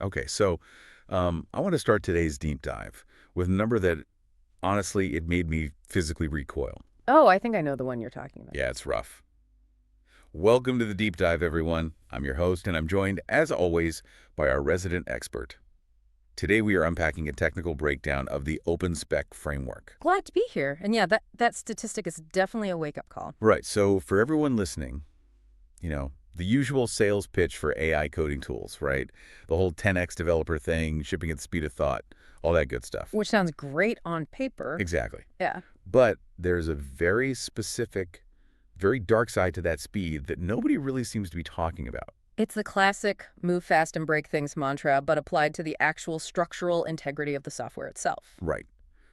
Okay, so I want to start today's deep dive with a number that, honestly, it made me physically recoil. Oh, I think I know the one you're talking about. Yeah, it's rough. Welcome to the deep dive, everyone. I'm your host, and I'm joined, as always, by our resident expert. Today, we are unpacking a technical breakdown of the Open Spec framework. Glad to be here. And yeah, that statistic is definitely a wake-up call. Right, so for everyone listening, the usual sales pitch for AI coding tools, right? The whole 10x developer thing, shipping at the speed of thought, all that good stuff. Which sounds great on paper. Exactly. Yeah. But there's a very specific, very dark side to that speed that nobody really seems to be talking about. It's the classic move fast and break things mantra, but applied to the actual structural integrity of the software itself. Right.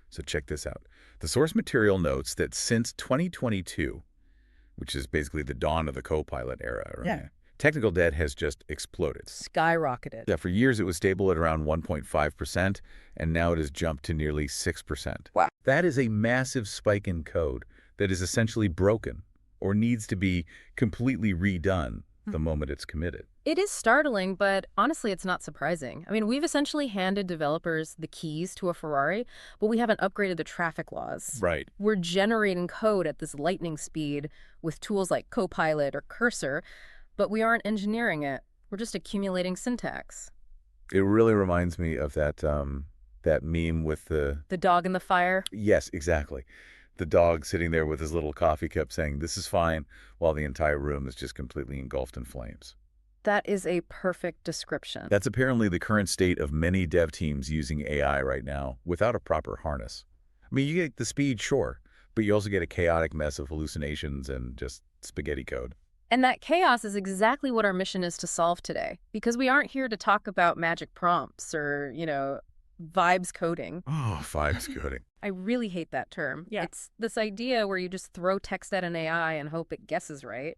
So check this out. The source material notes that since 2022, which is basically the dawn of the Copilot era, right? Yeah. Technical debt has just exploded. Skyrocketed. Yeah, for years it was stable at around 1.5%, and now it has jumped to nearly 6%. Wow. That is a massive spike in code that is essentially broken or needs to be completely redone the moment it's committed. It is startling, but honestly, it's not surprising. I mean, we've essentially handed developers the keys to a Ferrari, but we haven't upgraded the traffic laws. Right. We're generating code at this lightning speed with tools like Copilot or Cursor, but we aren't engineering it. We're just accumulating syntax. It really reminds me of that meme with the... The dog in the fire? Yes, exactly. The dog sitting there with his little coffee cup saying, "This is fine," while the entire room is just completely engulfed in flames. That is a perfect description. That's apparently the current state of many dev teams using AI right now without a proper harness. I mean, you get the speed, sure, but you also get a chaotic mess of hallucinations and just spaghetti code. And that chaos is exactly what our mission is to solve today, because we aren't here to talk about magic prompts or, vibes coding. Oh, vibes coding. I really hate that term. Yeah. It's this idea where you just throw text at an AI and hope it guesses right.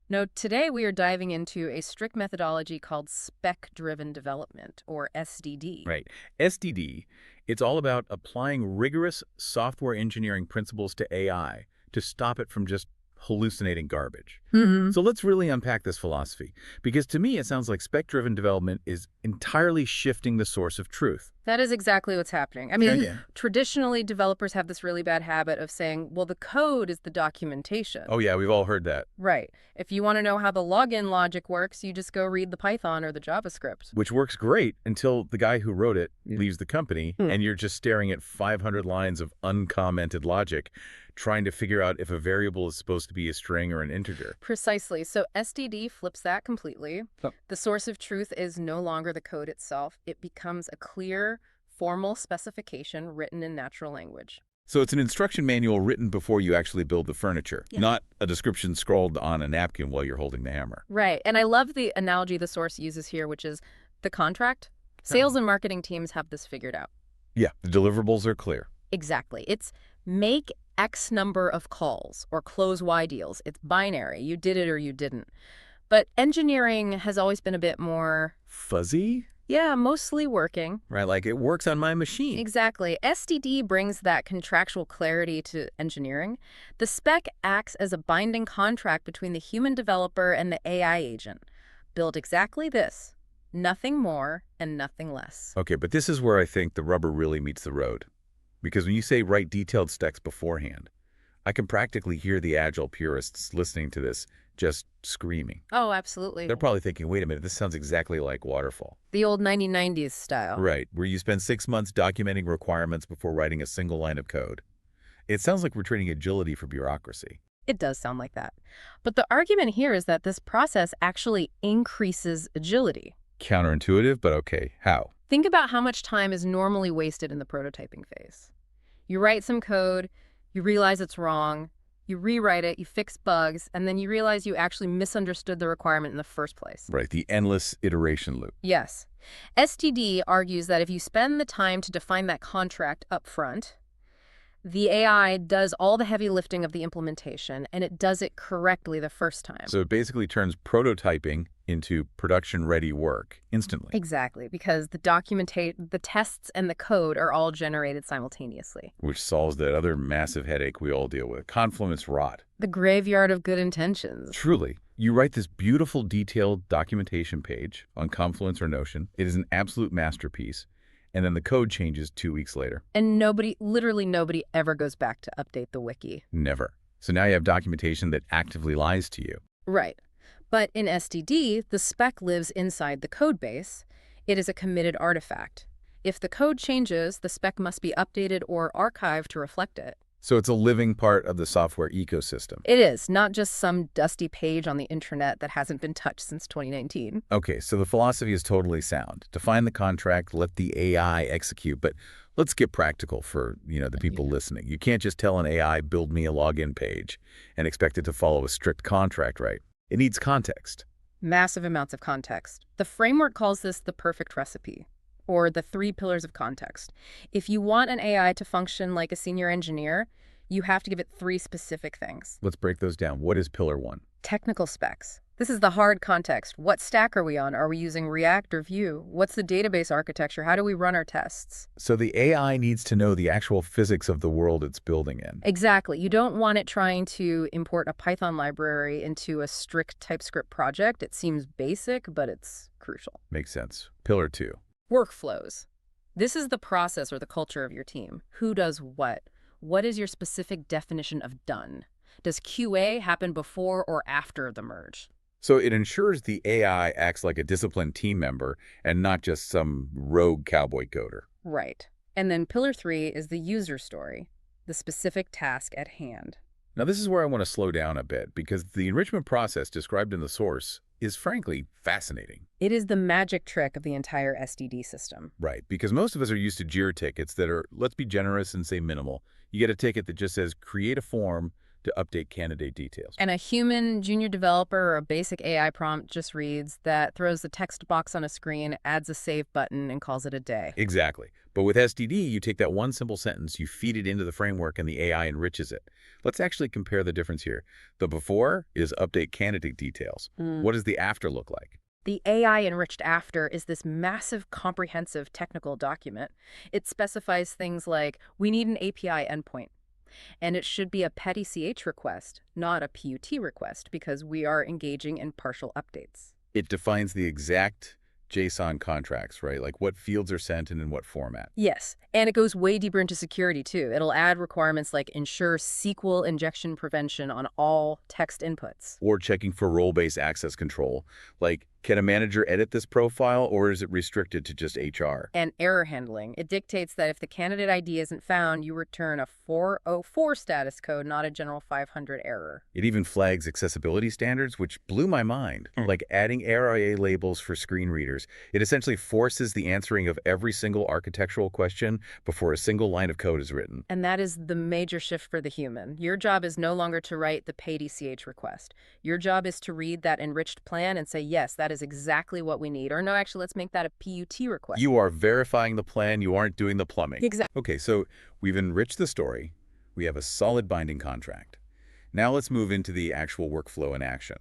No, today we are diving into a strict methodology called Spec-Driven Development, or SDD. Right. SDD, it's all about applying rigorous software engineering principles to AI to stop it from just hallucinating garbage. Mm-hmm. So let's really unpack this philosophy, because to me it sounds like spec-driven development is entirely shifting the source of truth. That is exactly what's happening. I mean, Yeah. traditionally developers have this really bad habit of saying, well, the code is the documentation. Oh yeah, we've all heard that. Right. If you want to know how the login logic works, you just go read the Python or the JavaScript. Which works great until the guy who wrote it leaves the company and you're just staring at 500 lines of uncommented logic trying to figure out if a variable is supposed to be a string or an integer. Precisely. So SDD flips that completely. Oh. The source of truth is no longer the code itself. It becomes a clear, formal specification written in natural language. So it's an instruction manual written before you actually build the furniture, not a description scrawled on a napkin while you're holding the hammer. Right. And I love the analogy the source uses here, which is the contract. Sales and marketing teams have this figured out. Yeah, the deliverables are clear. Exactly. It's make X number of calls or close Y deals. It's binary. You did it or you didn't. But engineering has always been a bit more... Fuzzy? Yeah, mostly working. Right, like it works on my machine. Exactly. SDD brings that contractual clarity to engineering. The spec acts as a binding contract between the human developer and the AI agent. Build exactly this. Nothing more and nothing less. Okay, but this is where I think the rubber really meets the road. Because when you say write detailed specs beforehand, I can practically hear the agile purists listening to this just screaming. Oh, absolutely. They're probably thinking, wait a minute, this sounds exactly like waterfall. The old 1990s style. Right, where you spend 6 months documenting requirements before writing a single line of code. It sounds like we're trading agility for bureaucracy. It does sound like that. But the argument here is that this process actually increases agility. Counterintuitive, but okay, how? Think about how much time is normally wasted in the prototyping phase. You write some code, you realize it's wrong, you rewrite it, you fix bugs, and then you realize you actually misunderstood the requirement in the first place. Right, the endless iteration loop. Yes. SDD argues that if you spend the time to define that contract up front, the AI does all the heavy lifting of the implementation, and it does it correctly the first time. So it basically turns prototyping into production-ready work instantly. Exactly, because the tests and the code are all generated simultaneously. Which solves that other massive headache we all deal with, confluence rot. The graveyard of good intentions. Truly. You write this beautiful, detailed documentation page on Confluence or Notion. It is an absolute masterpiece. And then the code changes 2 weeks later. And nobody, literally nobody, ever goes back to update the wiki. Never. So now you have documentation that actively lies to you. Right. But in SDD, the spec lives inside the code base. It is a committed artifact. If the code changes, the spec must be updated or archived to reflect it. So it's a living part of the software ecosystem. It is, not just some dusty page on the internet that hasn't been touched since 2019. Okay, so the philosophy is totally sound. Define the contract, let the AI execute. But let's get practical for, the people listening. You can't just tell an AI, build me a login page, and expect it to follow a strict contract, right? It needs context. Massive amounts of context. The framework calls this the perfect recipe, or the 3 pillars of context. If you want an AI to function like a senior engineer, you have to give it 3 specific things. Let's break those down. What is pillar 1? Technical specs. This is the hard context. What stack are we on? Are we using React or Vue? What's the database architecture? How do we run our tests? So the AI needs to know the actual physics of the world it's building in. Exactly. You don't want it trying to import a Python library into a strict TypeScript project. It seems basic, but it's crucial. Makes sense. Pillar 2. Workflows. This is the process or the culture of your team. Who does what? What is your specific definition of done? Does QA happen before or after the merge? So it ensures the AI acts like a disciplined team member and not just some rogue cowboy coder. Right. And then pillar 3 is the user story, the specific task at hand. Now this is where I want to slow down a bit because the enrichment process described in the source is frankly fascinating. It is the magic trick of the entire SDD system. Right, because most of us are used to JIRA tickets that are, let's be generous and say minimal. You get a ticket that just says create a form to update candidate details. And a human junior developer or a basic AI prompt just reads that, throws the text box on a screen, adds a save button, and calls it a day. Exactly. But with SDD, you take that one simple sentence, you feed it into the framework, and the AI enriches it. Let's actually compare the difference here. The before is update candidate details. What does the after look like? The AI-enriched after is this massive, comprehensive technical document. It specifies things like, we need an API endpoint. And it should be a petty CH request, not a PUT request, because we are engaging in partial updates. It defines the exact JSON contracts, right? Like what fields are sent and in what format. Yes, and it goes way deeper into security, too. It'll add requirements like ensure SQL injection prevention on all text inputs. Or checking for role-based access control. Like, can a manager edit this profile or is it restricted to just HR? And error handling. It dictates that if the candidate ID isn't found, you return a 404 status code, not a general 500 error. It even flags accessibility standards, which blew my mind. Like adding ARIA labels for screen readers. It essentially forces the answering of every single architectural question before a single line of code is written. And that is the major shift for the human. Your job is no longer to write the petty CH request. Your job is to read that enriched plan and say, yes, that is exactly what we need. Or no, actually, let's make that a PUT request. You are verifying the plan, you aren't doing the plumbing. Exactly. Okay, so we've enriched the story. We have a solid binding contract. Now let's move into the actual workflow in action.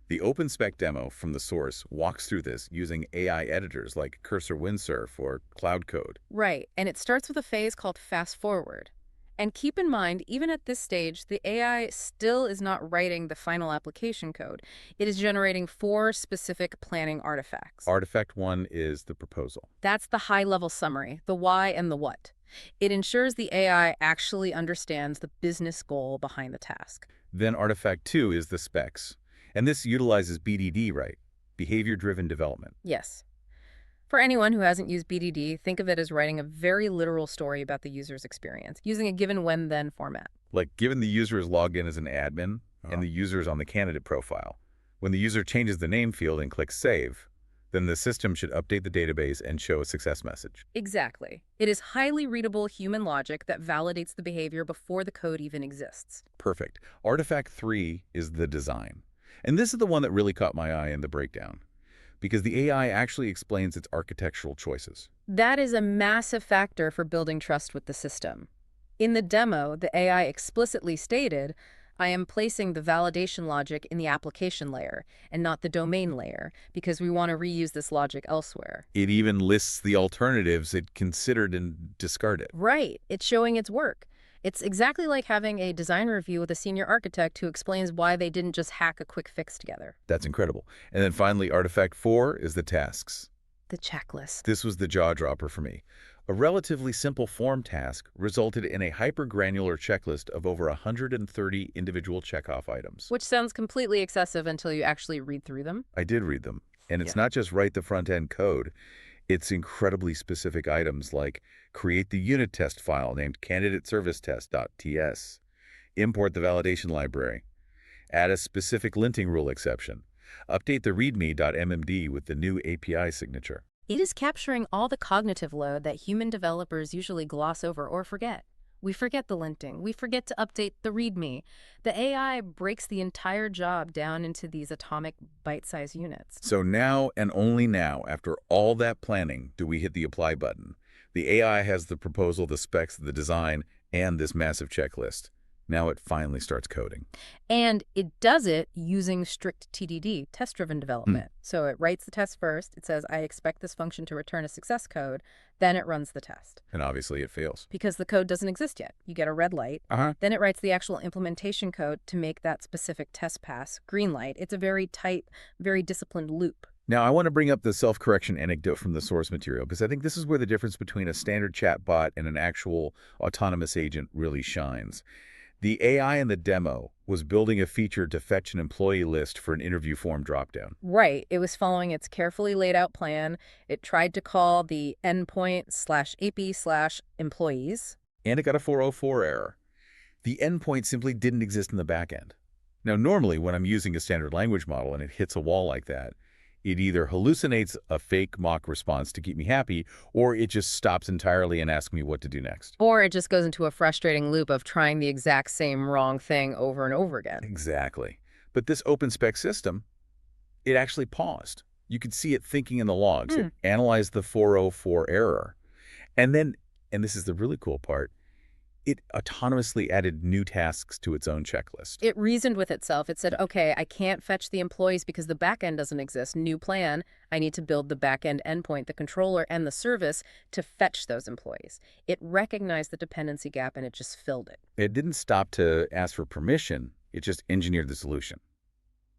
The Open Spec demo from the source walks through this using AI editors like Cursor Windsurf or Claude Code. Right, and it starts with a phase called fast forward. And keep in mind, even at this stage, the AI still is not writing the final application code. It is generating 4 specific planning artifacts. Artifact 1 is the proposal. That's the high-level summary, the why and the what. It ensures the AI actually understands the business goal behind the task. Then Artifact 2 is the specs. And this utilizes BDD, right? Behavior-driven development. Yes. For anyone who hasn't used BDD, think of it as writing a very literal story about the user's experience, using a given when-then format. Like given the user is logged in as an admin and the user is on the candidate profile. When the user changes the name field and clicks Save, then the system should update the database and show a success message. Exactly. It is highly readable human logic that validates the behavior before the code even exists. Perfect. Artifact 3 is the design. And this is the one that really caught my eye in the breakdown, because the AI actually explains its architectural choices. That is a massive factor for building trust with the system. In the demo, the AI explicitly stated, I am placing the validation logic in the application layer and not the domain layer because we want to reuse this logic elsewhere. It even lists the alternatives it considered and discarded. Right. It's showing its work. It's exactly like having a design review with a senior architect who explains why they didn't just hack a quick fix together. That's incredible. And then finally, artifact 4 is the tasks. The checklist. This was the jaw-dropper for me. A relatively simple form task resulted in a hyper-granular checklist of over 130 individual checkoff items. Which sounds completely excessive until you actually read through them. I did read them. And it's Yeah. not just write the front-end code. It's incredibly specific items like create the unit test file named candidateservicetest.ts, import the validation library, add a specific linting rule exception, update the readme.mmd with the new API signature. It is capturing all the cognitive load that human developers usually gloss over or forget. We forget the linting. We forget to update the README. The AI breaks the entire job down into these atomic bite-sized units. So now and only now, after all that planning, do we hit the apply button. The AI has the proposal, the specs, the design, and this massive checklist. Now it finally starts coding. And it does it using strict TDD, test-driven development. So it writes the test first. It says, I expect this function to return a success code. Then it runs the test. And obviously it fails. Because the code doesn't exist yet. You get a red light. Then it writes the actual implementation code to make that specific test pass green light. It's a very tight, very disciplined loop. Now, I want to bring up the self-correction anecdote from the source material because I think this is where the difference between a standard chatbot and an actual autonomous agent really shines. The AI in the demo was building a feature to fetch an employee list for an interview form dropdown. Right. It was following its carefully laid out plan. It tried to call the endpoint/AP/employees. And it got a 404 error. The endpoint simply didn't exist in the backend. Now, normally when I'm using a standard language model and it hits a wall like that, it either hallucinates a fake mock response to keep me happy, or it just stops entirely and asks me what to do next. Or it just goes into a frustrating loop of trying the exact same wrong thing over and over again. Exactly. But this Open Spec system, it actually paused. You could see it thinking in the logs. It analyzed the 404 error. And then, and this is the really cool part, it autonomously added new tasks to its own checklist. It reasoned with itself. It said, okay, I can't fetch the employees because the backend doesn't exist. New plan. I need to build the backend endpoint, the controller, and the service to fetch those employees. It recognized the dependency gap and it just filled it. It didn't stop to ask for permission. It just engineered the solution.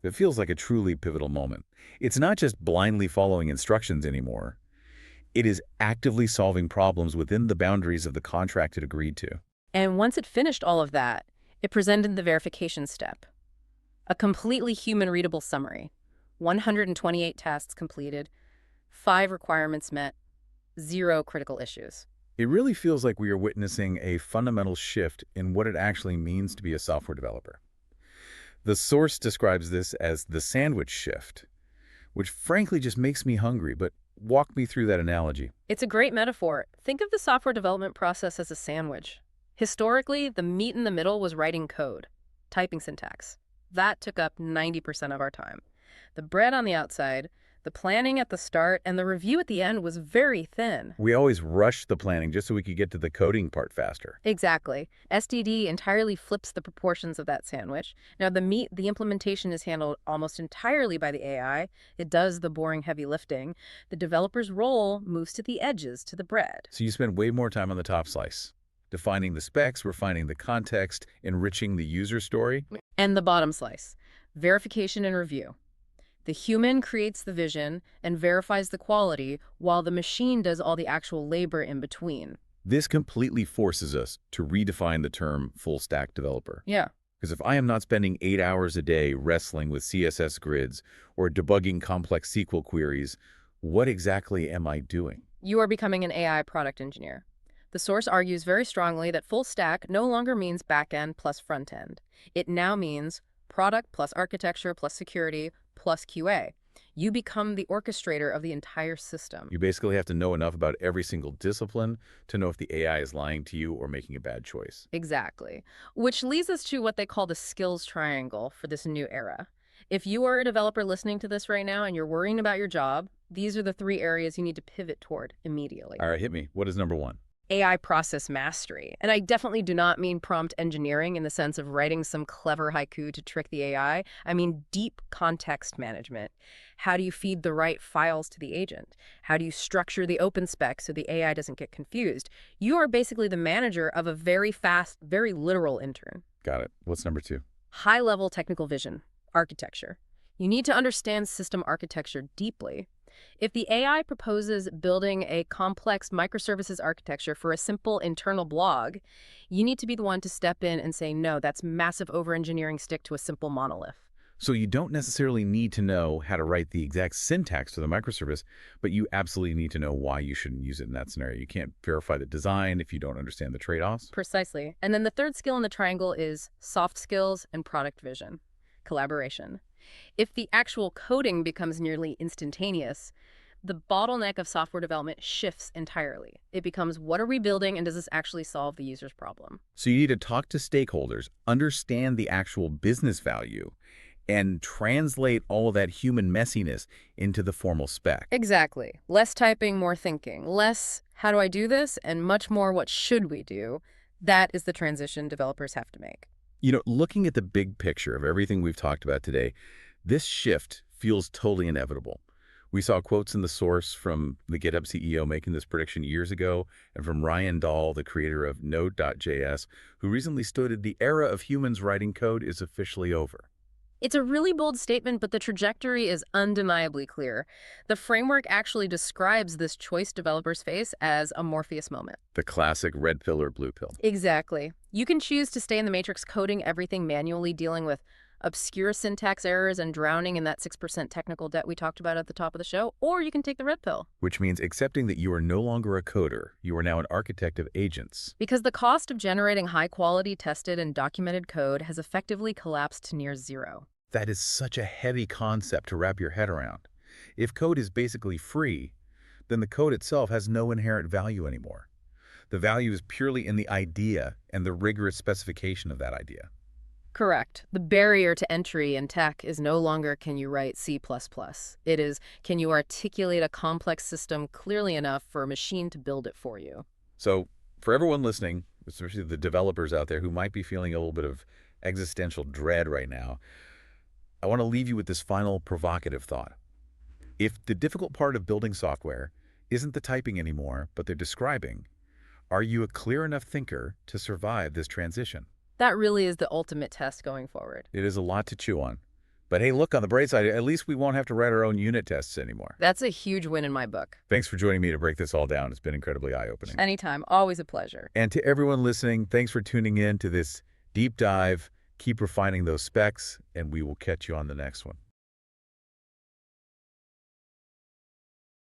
It feels like a truly pivotal moment. It's not just blindly following instructions anymore. It is actively solving problems within the boundaries of the contract it agreed to. And once it finished all of that, it presented the verification step. A completely human-readable summary. 128 tasks completed, 5 requirements met, 0 critical issues. It really feels like we are witnessing a fundamental shift in what it actually means to be a software developer. The source describes this as the sandwich shift, which frankly just makes me hungry, but walk me through that analogy. It's a great metaphor. Think of the software development process as a sandwich. Historically, the meat in the middle was writing code, typing syntax. That took up 90% of our time. The bread on the outside, the planning at the start, and the review at the end was very thin. We always rushed the planning just so we could get to the coding part faster. Exactly. SDD entirely flips the proportions of that sandwich. Now, the meat, the implementation is handled almost entirely by the AI. It does the boring heavy lifting. The developer's role moves to the edges, to the bread. So you spend way more time on the top slice, defining the specs, refining the context, enriching the user story. And the bottom slice, verification and review. The human creates the vision and verifies the quality, while the machine does all the actual labor in between. This completely forces us to redefine the term full-stack developer. Yeah. Because if I am not spending 8 hours a day wrestling with CSS grids or debugging complex SQL queries, what exactly am I doing? You are becoming an AI product engineer. The source argues very strongly that full stack no longer means back-end plus front-end. It now means product plus architecture plus security plus QA. You become the orchestrator of the entire system. You basically have to know enough about every single discipline to know if the AI is lying to you or making a bad choice. Exactly. Which leads us to what they call the skills triangle for this new era. If you are a developer listening to this right now and you're worrying about your job, these are the 3 areas you need to pivot toward immediately. All right, hit me. What is number 1? AI process mastery. And I definitely do not mean prompt engineering in the sense of writing some clever haiku to trick the AI. I mean deep context management. How do you feed the right files to the agent? How do you structure the open spec so the AI doesn't get confused? You are basically the manager of a very fast, very literal intern. Got it. What's number 2? High-level technical vision, architecture. You need to understand system architecture deeply. If the AI proposes building a complex microservices architecture for a simple internal blog, you need to be the one to step in and say, no, that's massive over-engineering, stick to a simple monolith. So you don't necessarily need to know how to write the exact syntax for the microservice, but you absolutely need to know why you shouldn't use it in that scenario. You can't verify the design if you don't understand the trade-offs. Precisely. And then the third skill in the triangle is soft skills and product vision, collaboration. If the actual coding becomes nearly instantaneous, the bottleneck of software development shifts entirely. It becomes, what are we building and does this actually solve the user's problem? So you need to talk to stakeholders, understand the actual business value, and translate all of that human messiness into the formal spec. Exactly. Less typing, more thinking. Less, how do I do this? And much more, what should we do? That is the transition developers have to make. Looking at the big picture of everything we've talked about today, this shift feels totally inevitable. We saw quotes in the source from the GitHub CEO making this prediction years ago, and from Ryan Dahl, the creator of Node.js, who recently stated the era of humans writing code is officially over. It's a really bold statement, but the trajectory is undeniably clear. The framework actually describes this choice developers face as a Morpheus moment. The classic red pill or blue pill. Exactly. You can choose to stay in the matrix coding everything manually, dealing with obscure syntax errors and drowning in that 6% technical debt we talked about at the top of the show, or you can take the red pill. Which means accepting that you are no longer a coder, you are now an architect of agents. Because the cost of generating high-quality, tested, and documented code has effectively collapsed to near zero. That is such a heavy concept to wrap your head around. If code is basically free, then the code itself has no inherent value anymore. The value is purely in the idea and the rigorous specification of that idea. Correct. The barrier to entry in tech is no longer can you write C++. It is can you articulate a complex system clearly enough for a machine to build it for you. So for everyone listening, especially the developers out there who might be feeling a little bit of existential dread right now, I want to leave you with this final provocative thought. If the difficult part of building software isn't the typing anymore, but the describing, are you a clear enough thinker to survive this transition? That really is the ultimate test going forward. It is a lot to chew on. But hey, look, on the bright side, at least we won't have to write our own unit tests anymore. That's a huge win in my book. Thanks for joining me to break this all down. It's been incredibly eye-opening. Anytime. Always a pleasure. And to everyone listening, thanks for tuning in to this deep dive. Keep refining those specs, and we will catch you on the next one.